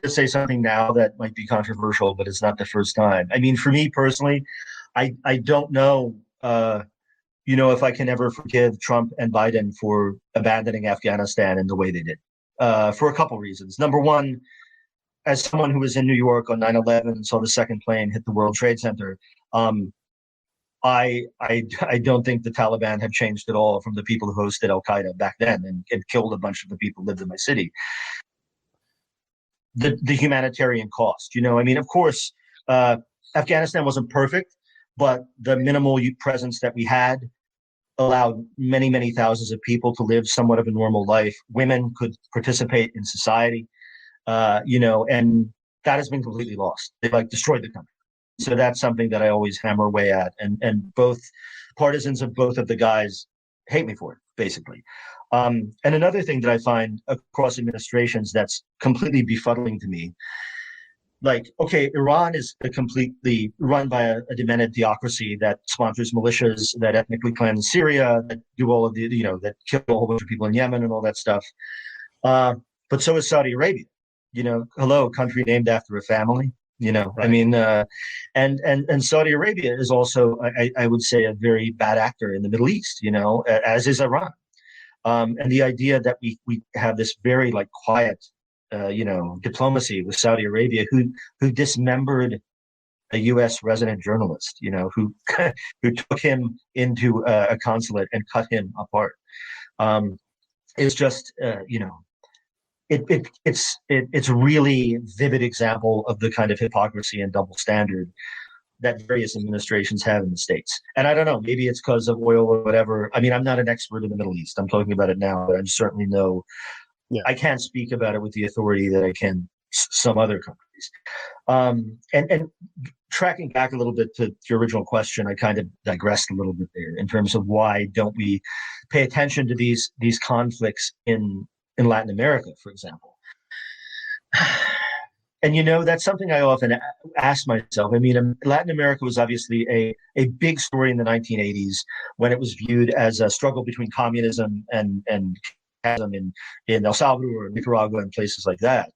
say something now that might be controversial, but it's not the first time. For me personally, I don't know, if I can ever forgive Trump and Biden for abandoning Afghanistan in the way they did, for a couple reasons. Number one, as someone who was in New York on 9/11 and saw the second plane hit the World Trade Center, I don't think the Taliban have changed at all from the people who hosted Al Qaeda back then and killed a bunch of the people who lived in my city. The humanitarian cost, of course, Afghanistan wasn't perfect, but the minimal presence that we had allowed many, many thousands of people to live somewhat of a normal life. Women could participate in society, and that has been completely lost. They destroyed the country. So that's something that I always hammer away at. And both partisans of both of the guys hate me for it, basically. And another thing that I find across administrations that's completely befuddling to me, Iran is completely run by a demented theocracy that sponsors militias that ethnically cleanse Syria, that do all of the, that kill a whole bunch of people in Yemen and all that stuff. But so is Saudi Arabia. Hello, country named after a family. Right. And Saudi Arabia is also, I would say, a very bad actor in the Middle East, as is Iran. And the idea that we have this very quiet, diplomacy with Saudi Arabia, who dismembered a U.S. resident journalist, who took him into a consulate and cut him apart, is just, it's a really vivid example of the kind of hypocrisy and double standard that various administrations have in the States. And I don't know, maybe it's because of oil or whatever. I mean, I'm not an expert in the Middle East. I'm talking about it now, but I certainly know I can't speak about it with the authority that I can some other countries. And tracking back a little bit to your original question, I kind of digressed a little bit there in terms of why don't we pay attention to these conflicts in Latin America, for example. And, that's something I often ask myself. I mean, Latin America was obviously a big story in the 1980s when it was viewed as a struggle between communism and in El Salvador, Nicaragua, and places like that.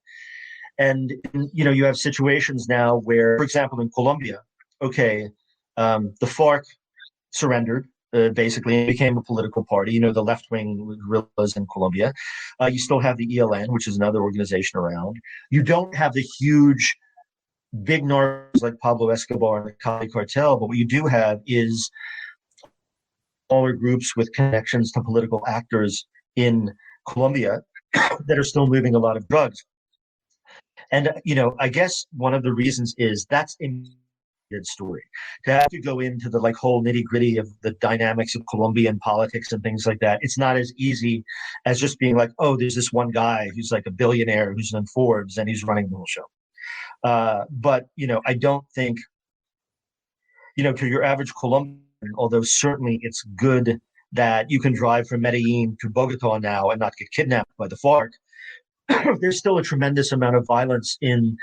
And, you have situations now where, for example, in Colombia, the FARC surrendered. Basically, it became a political party, the left-wing guerrillas in Colombia. You still have the ELN, which is another organization around. You don't have the huge, big narcos like Pablo Escobar and the Cali cartel, but what you do have is smaller groups with connections to political actors in Colombia that are still moving a lot of drugs. And, I guess one of the reasons is that's good story. To have to go into the whole nitty-gritty of the dynamics of Colombian politics and things like that, it's not as easy as just being like, oh, there's this one guy who's like a billionaire who's in Forbes and he's running the whole show. But I don't think, to your average Colombian, although certainly it's good that you can drive from Medellin to Bogota now and not get kidnapped by the FARC, there's still a tremendous amount of violence in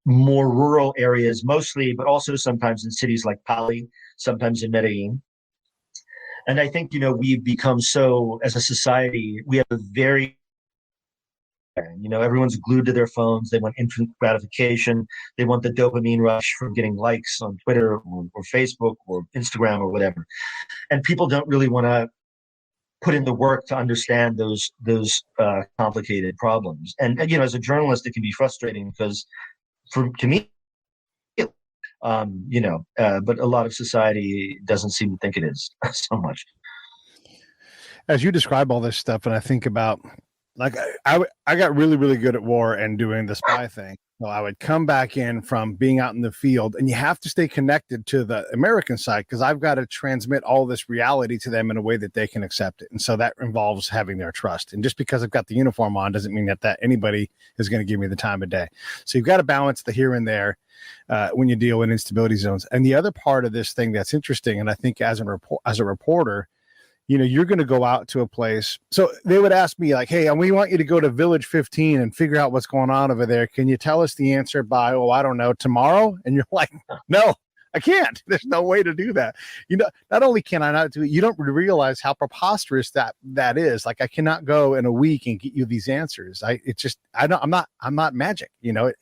more rural areas mostly, but also sometimes in cities like Cali, sometimes in Medellin. And I think, we've become so, as a society, we have a very, everyone's glued to their phones. They want instant gratification. They want the dopamine rush from getting likes on Twitter or Facebook or Instagram or whatever. And people don't really want to put in the work to understand those complicated problems. And, as a journalist, it can be frustrating because to me, but a lot of society doesn't seem to think it is so much. As you describe all this stuff, and I think about, I got really, really good at war and doing the spy thing. So I would come back in from being out in the field, and you have to stay connected to the American side because I've got to transmit all this reality to them in a way that they can accept it. And so that involves having their trust. And just because I've got the uniform on doesn't mean that anybody is going to give me the time of day. So you've got to balance the here and there when you deal with instability zones. And the other part of this thing that's interesting, and I think as a reporter, you're going to go out to a place. So they would ask me hey, we want you to go to Village 15 and figure out what's going on over there. Can you tell us the answer by, I don't know, tomorrow? And you're like, no, I can't. There's no way to do that. Not only can I not do it, you don't realize how preposterous that is. I cannot go in a week and get you these answers. I'm not magic. The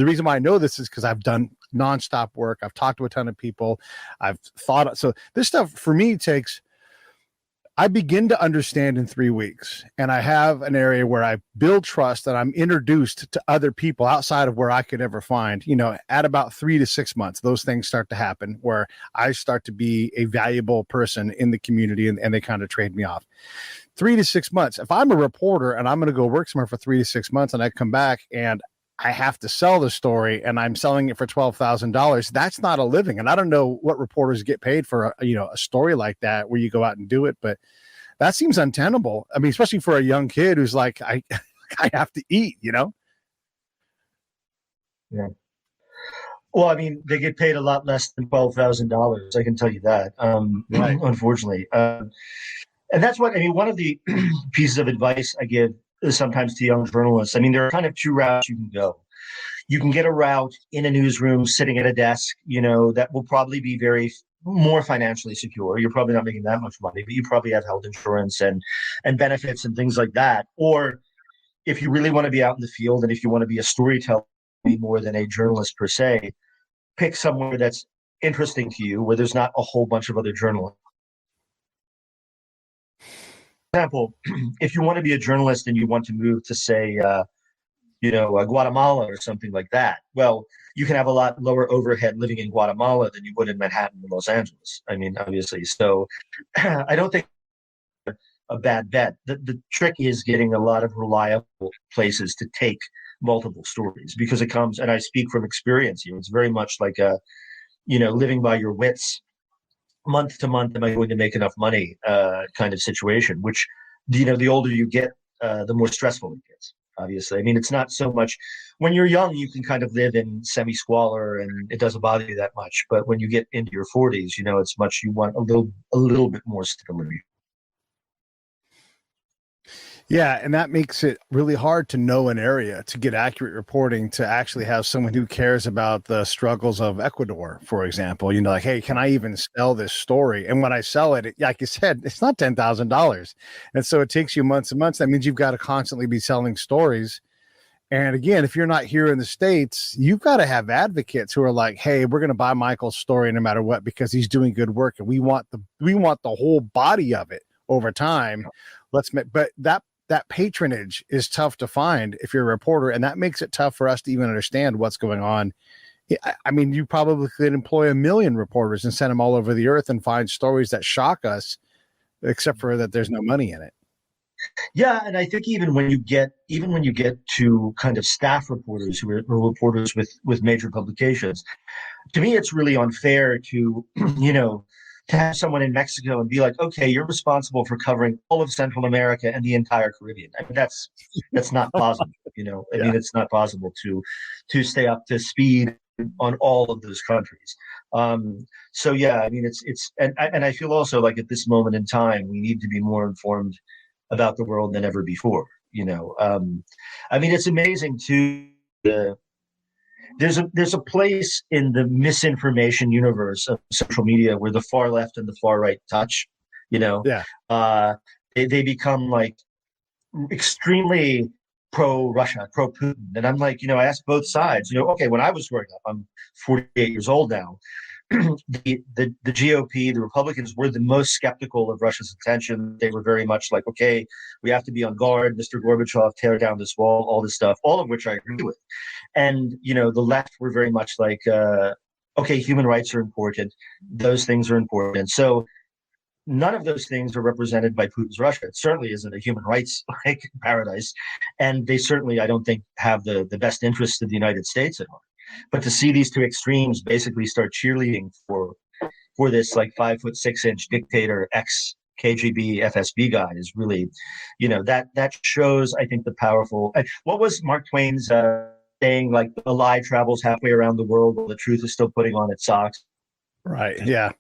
reason why I know this is because I've done nonstop work. I've talked to a ton of people. I've thought. So this stuff for me I begin to understand in 3 weeks, and I have an area where I build trust and I'm introduced to other people outside of where I could ever find, at about 3 to 6 months, those things start to happen where I start to be a valuable person in the community and they kind of trade me off. 3 to 6 months. If I'm a reporter and I'm going to go work somewhere for 3 to 6 months and I come back and I have to sell the story and I'm selling it for $12,000. That's not a living. And I don't know what reporters get paid for, a story like that where you go out and do it, but that seems untenable. I mean, especially for a young kid who's like, I have to eat, Yeah. Well, I mean, they get paid a lot less than $12,000. I can tell you that, right. Unfortunately. And that's one of the pieces of advice I give sometimes to young journalists. I mean, there are kind of two routes you can go. You can get a route in a newsroom, sitting at a desk, that will probably be more financially secure. You're probably not making that much money, but you probably have health insurance and benefits and things like that. Or if you really want to be out in the field and if you want to be a storyteller more than a journalist per se, pick somewhere that's interesting to you, where there's not a whole bunch of other journalists. For example, if you want to be a journalist and you want to move to, say, Guatemala or something like that, well, you can have a lot lower overhead living in Guatemala than you would in Manhattan or Los Angeles. I mean, obviously. So I don't think a bad bet. The trick is getting a lot of reliable places to take multiple stories, because it comes, and I speak from experience here, it's very much like a, living by your wits, month to month, am I going to make enough money kind of situation, which, the older you get, the more stressful it gets, obviously. I mean, it's not so much when you're young, you can kind of live in semi-squalor and it doesn't bother you that much. But when you get into your 40s, it's much, you want a little bit more stability. Yeah, and that makes it really hard to know an area, to get accurate reporting, to actually have someone who cares about the struggles of Ecuador, for example. Like, hey, can I even sell this story? And when I sell it, like you said, it's not $10,000. And so it takes you months and months. That means you've got to constantly be selling stories. And again, if you're not here in the States, you've got to have advocates who are like, hey, we're going to buy Michael's story no matter what, because he's doing good work and we want the whole body of it over time. But that patronage is tough to find if you're a reporter, and that makes it tough for us to even understand what's going on. I mean, you probably could employ 1 million reporters and send them all over the earth and find stories that shock us, except for that there's no money in it. Yeah, and I think even when you get to kind of staff reporters who are reporters with major publications, to me it's really unfair to to have someone in Mexico and be like, okay, you're responsible for covering all of Central America and the entire Caribbean. I mean, that's not possible. I mean, it's not possible to stay up to speed on all of those countries. So yeah, I mean, it's and I feel also like at this moment in time, we need to be more informed about the world than ever before. I mean, it's amazing too. There's a place in the misinformation universe of social media where the far left and the far right touch. They become like extremely pro Russia, pro Putin, and I'm like, I asked both sides. Okay, when I was growing up, I'm 48 years old now. the GOP, the Republicans, were the most skeptical of Russia's intention. They were very much like, okay, we have to be on guard. Mr. Gorbachev, tear down this wall, all this stuff, all of which I agree with. And, the left were very much like, okay, human rights are important. Those things are important. So none of those things are represented by Putin's Russia. It certainly isn't a human rights paradise. And they certainly, I don't think, have the best interests of the United States at heart. But to see these two extremes basically start cheerleading for this like 5'6" dictator ex-KGB FSB guy is really, that shows, I think, the powerful. What was Mark Twain's saying? Like, the lie travels halfway around the world while the truth is still putting on its socks. Right. Yeah.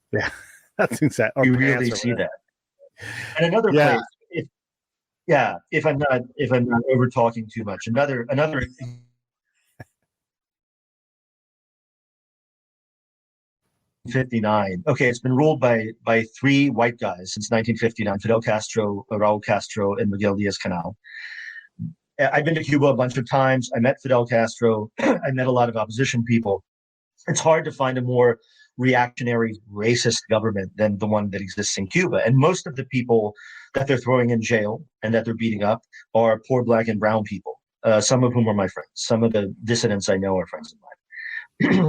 That's exactly. You really see that. And another place, if I'm not over talking too much, another. '59. Okay, it's been ruled by three white guys since 1959: Fidel Castro, Raul Castro, and Miguel Diaz-Canel. I've been to Cuba a bunch of times. I met Fidel Castro. I met a lot of opposition people. It's hard to find a more reactionary, racist government than the one that exists in Cuba. And most of the people that they're throwing in jail and that they're beating up are poor Black and brown people, some of whom are my friends. Some of the dissidents I know are friends of mine.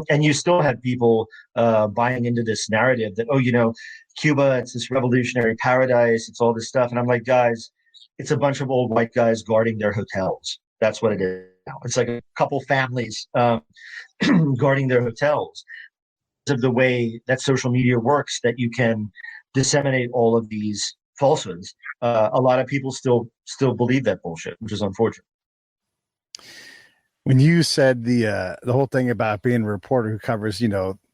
And you still have people buying into this narrative that, Cuba, it's this revolutionary paradise, it's all this stuff. And I'm like, guys, it's a bunch of old white guys guarding their hotels. That's what it is now. It's like a couple families guarding their hotels. Of the way that social media works, that you can disseminate all of these falsehoods. A lot of people still believe that bullshit, which is unfortunate. When you said the whole thing about being a reporter who covers,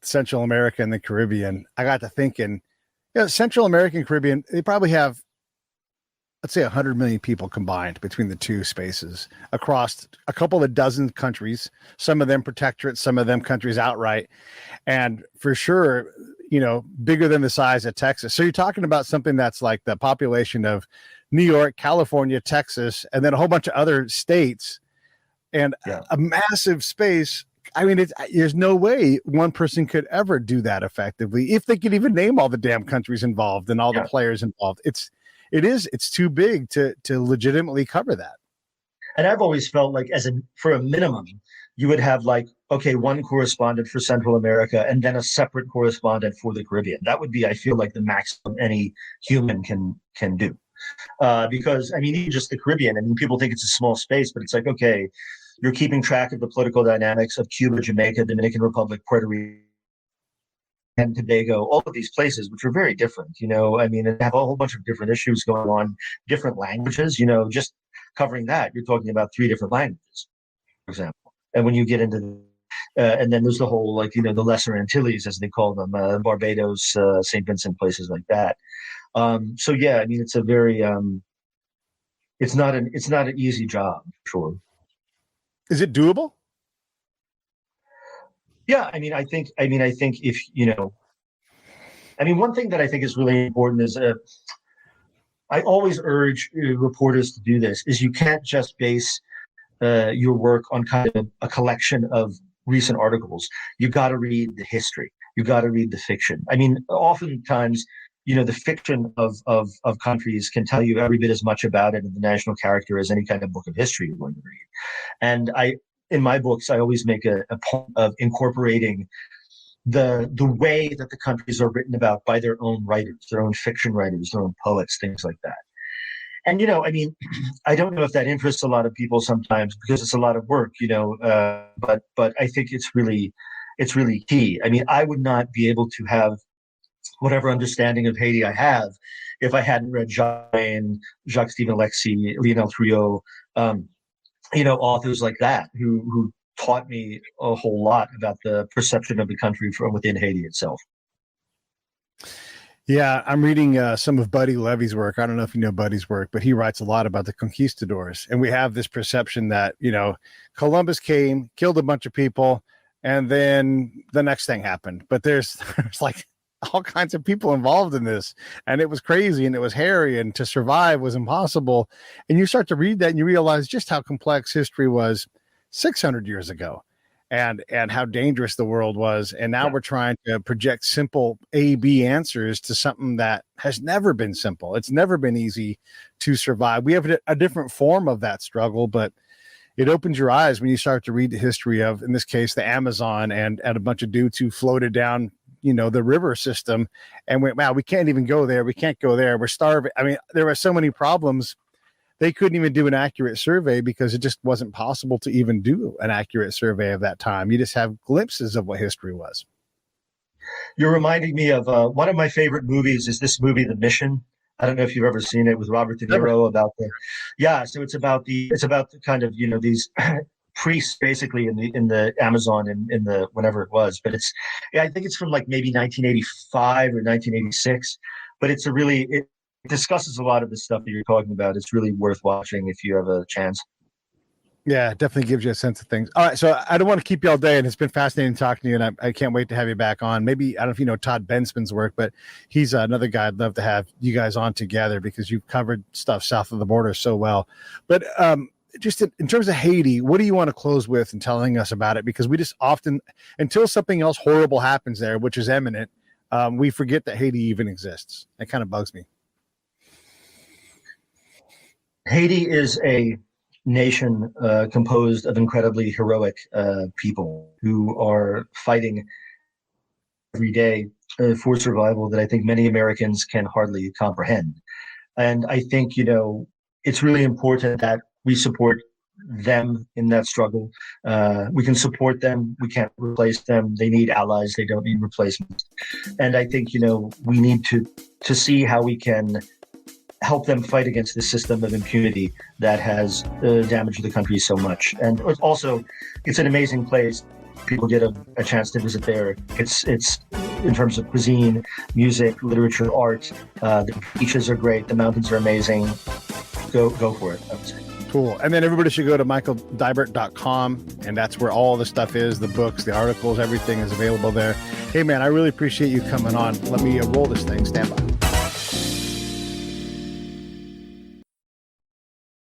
Central America and the Caribbean, I got to thinking, Central America and Caribbean, they probably have, let's say, 100 million people combined between the two spaces across a couple of dozen countries, some of them protectorates, some of them countries outright. And for sure, bigger than the size of Texas. So you're talking about something that's like the population of New York, California, Texas, and then a whole bunch of other states. And a massive space. I mean, there's no way one person could ever do that effectively, if they could even name all the damn countries involved and all the players involved. It's too big to legitimately cover that. And I've always felt like, for a minimum, you would have like, okay, one correspondent for Central America and then a separate correspondent for the Caribbean. That would be, I feel like, the maximum any human can do. Because I mean, even just the Caribbean. I mean, people think it's a small space, but it's like, okay, you're keeping track of the political dynamics of Cuba, Jamaica, Dominican Republic, Puerto Rico, and Tobago, all of these places, which are very different, I mean, and have a whole bunch of different issues going on, different languages, just covering that, you're talking about 3 different languages, for example. And when you get into, and then there's the whole, like, the Lesser Antilles, as they call them, Barbados, St. Vincent, places like that. So yeah, I mean, it's a very, it's not an easy job, for sure. Is it doable? Yeah, I mean, I think if one thing that I think is really important is I always urge reporters to do this, is you can't just base your work on kind of a collection of recent articles. You got to read the history. You got to read the fiction. I mean, oftentimes, the fiction of countries can tell you every bit as much about it in the national character as any kind of book of history you're going to read. And in my books, I always make a point of incorporating the way that the countries are written about by their own writers, their own fiction writers, their own poets, things like that. And, I mean, I don't know if that interests a lot of people sometimes because it's a lot of work, but I think it's really key. I mean, I would not be able to have whatever understanding of Haiti I have if I hadn't read Jacques-Stephen Alexis, Lionel Trouillot, authors like that who taught me a whole lot about the perception of the country from within Haiti itself. Yeah, I'm reading some of Buddy Levy's work. I don't know if you know Buddy's work, but he writes a lot about the conquistadors. And we have this perception that, Columbus came, killed a bunch of people, and then the next thing happened. But there's like all kinds of people involved in this, and it was crazy and it was hairy, and to survive was impossible. And you start to read that and you realize just how complex history was 600 years ago, and how dangerous the world was. And now we're trying to project simple A-B answers to something that has never been simple. It's never been easy to survive. We have a different form of that struggle, but it opens your eyes when you start to read the history of, in this case, the Amazon, and a bunch of dudes who floated down the river system and went, wow, we can't even go there. We can't go there. We're starving. I mean, there were so many problems. They couldn't even do an accurate survey because it just wasn't possible to even do an accurate survey of that time. You just have glimpses of what history was. You're reminding me of one of my favorite movies is this movie, The Mission. I don't know if you've ever seen it, with Robert De Niro, so it's about the kind of, these priests basically in the Amazon in the whenever it was, but I think it's from like maybe 1985 or 1986, but it discusses a lot of the stuff that you're talking about. It's really worth watching if you have a chance. Yeah, it definitely gives you a sense of things. All right, so I don't want to keep you all day, and it's been fascinating talking to you, and I can't wait to have you back on. Maybe, I don't know if you know Todd Bensman's work, but he's another guy I'd love to have you guys on together because you've covered stuff south of the border so well. But just in terms of Haiti, what do you want to close with in telling us about it? Because we just often, until something else horrible happens there, which is imminent, we forget that Haiti even exists. It kind of bugs me. Haiti is a nation composed of incredibly heroic people who are fighting every day for survival that I think many Americans can hardly comprehend. And I think, it's really important that we support them in that struggle. We can support them. We can't replace them. They need allies. They don't need replacements. And I think, we need to see how we can help them fight against the system of impunity that has damaged the country so much. And also, it's an amazing place. People get a chance to visit there. It's in terms of cuisine, music, literature, art. The beaches are great. The mountains are amazing. Go for it, I would say. Cool. And then everybody should go to michaeldibert.com, and that's where all the stuff is, the books, the articles, everything is available there. Hey, man, I really appreciate you coming on. Let me roll this thing. Stand by.